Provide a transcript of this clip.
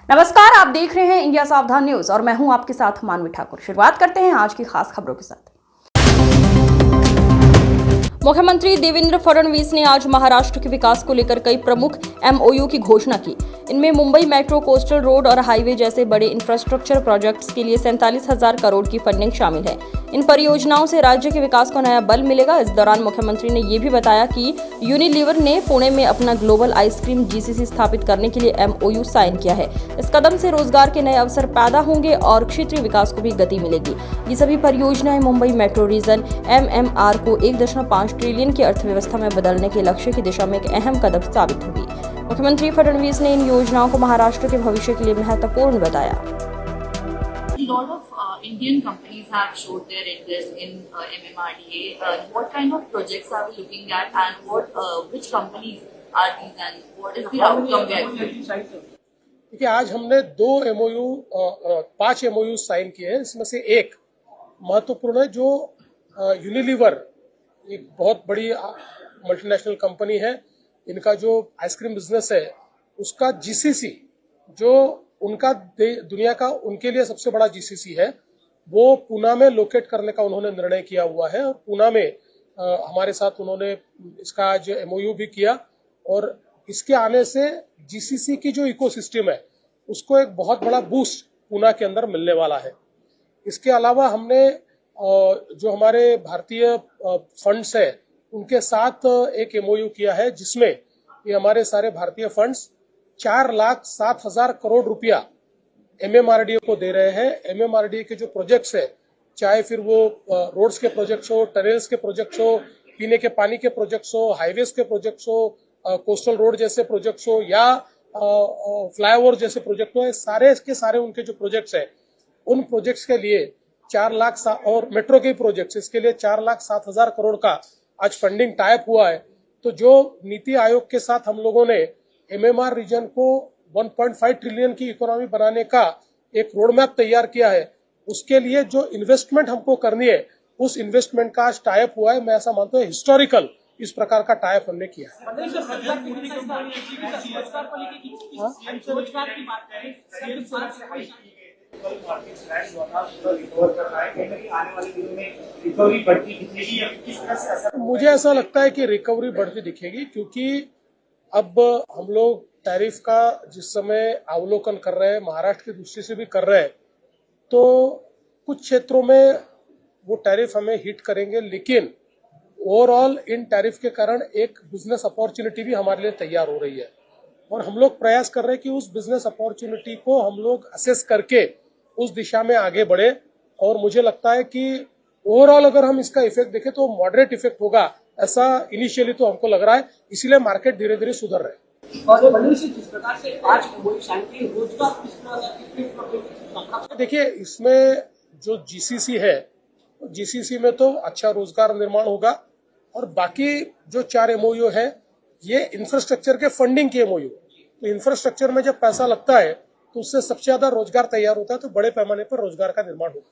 नमस्कार, आप देख रहे हैं इंडिया सावधान न्यूज और मैं हूं आपके साथ मानवी ठाकुर। शुरुआत करते हैं आज की खास खबरों के साथ। मुख्यमंत्री देवेंद्र फडणवीस ने आज महाराष्ट्र के विकास को लेकर कई प्रमुख एमओयू की घोषणा की। इनमें मुंबई मेट्रो, कोस्टल रोड और हाईवे जैसे बड़े इंफ्रास्ट्रक्चर प्रोजेक्ट्स के लिए 47,000 करोड़ की फंडिंग शामिल है। इन परियोजनाओं से राज्य के विकास को नया बल मिलेगा। इस दौरान मुख्यमंत्री ने ये भी बताया कि यूनिलीवर ने पुणे में अपना ग्लोबल आइसक्रीम जीसीसी स्थापित करने के लिए एमओयू साइन किया है। इस कदम से रोजगार के नए अवसर पैदा होंगे और क्षेत्रीय विकास को भी गति मिलेगी। ये सभी परियोजनाएं मुंबई मेट्रो रीजन एमएमआर को 1.5 ट्रिलियन की अर्थव्यवस्था में बदलने के लक्ष्य की दिशा में एक अहम कदम साबित होगी। मुख्यमंत्री फडणवीस ने इन योजनाओं को महाराष्ट्र के भविष्य के लिए महत्वपूर्ण बताया। A lot of Indian companies have showed their interest in MMRDA. What kind of projects are we looking at, and which companies are these, and what is the outcome we are expecting? देखिए, आज हमने 5 MOU sign किए हैं। इसमें से एक महत्वपूर्ण है जो यूनिलीवर, एक बहुत बड़ी मल्टीनेशनल कंपनी है। इनका जो आइसक्रीम बिजनेस है उसका जीसीसी, जो उनका दुनिया का उनके लिए सबसे बड़ा जीसीसी है, वो पुणे में लोकेट करने का उन्होंने निर्णय किया हुआ है। और पुणे में हमारे साथ उन्होंने इसका आज एमओयू भी किया और इसके आने से जीसीसी की जो इकोसिस्टम है उसको एक बहुत बड़ा बूस्ट पुणे के अंदर मिलने वाला है। इसके अलावा हमने जो हमारे भारतीय फंड्स है उनके साथ एक एमओयू किया है, जिसमें ये हमारे सारे भारतीय फंड्स 4,07,000 करोड़ रुपया एमएमआरडीए को दे रहे हैं। एमएमआरडीए के जो प्रोजेक्ट्स है, चाहे फिर वो रोड्स के प्रोजेक्ट्स हो, टनल्स के प्रोजेक्ट्स हो, पीने के पानी के प्रोजेक्ट्स हो, हाईवेज के प्रोजेक्ट्स हो, कोस्टल रोड जैसे प्रोजेक्ट्स हो या फ्लाईओवर जैसे प्रोजेक्ट हो, सारे के सारे उनके जो प्रोजेक्ट्स है उन प्रोजेक्ट्स के लिए 4 लाख और मेट्रो के प्रोजेक्ट्स, इसके लिए 4,07,000 करोड़ का आज फंडिंग टाइप हुआ है। तो जो नीति आयोग के साथ हम लोगों ने एमएमआर रीजन को 1.5 ट्रिलियन की इकोनॉमी बनाने का एक रोड मैप तैयार किया है, उसके लिए जो इन्वेस्टमेंट हमको करनी है उस इन्वेस्टमेंट का आज टाइप हुआ है। मैं ऐसा मानता हूँ हिस्टोरिकल इस प्रकार का टाइप हमने किया है। मुझे ऐसा लगता है कि रिकवरी बढ़ती दिखेगी, क्योंकि अब हम लोग टैरिफ का जिस समय अवलोकन कर रहे हैं, महाराष्ट्र की दृष्टि से भी कर रहे हैं, तो कुछ क्षेत्रों में वो टैरिफ हमें हिट करेंगे, लेकिन ओवरऑल इन टैरिफ के कारण एक बिजनेस अपॉर्चुनिटी भी हमारे लिए तैयार हो रही है और हम लोग प्रयास कर रहे हैं कि उस बिजनेस अपॉर्चुनिटी को हम लोग असेस करके उस दिशा में आगे बढ़े। और मुझे लगता है कि ओवरऑल अगर हम इसका इफेक्ट देखें तो मॉडरेट इफेक्ट होगा, ऐसा इनिशियली तो हमको लग रहा है। इसीलिए मार्केट धीरे धीरे सुधर रहे हैं। देखिए, इसमें जो जीसीसी है, जीसीसी में तो अच्छा रोजगार निर्माण होगा और बाकी जो 4 एमओयू है ये इंफ्रास्ट्रक्चर के फंडिंग के एमओयू। तो इंफ्रास्ट्रक्चर में जब पैसा लगता है तो उससे सबसे ज्यादा रोजगार तैयार होता है, तो बड़े पैमाने पर रोजगार का निर्माण होगा।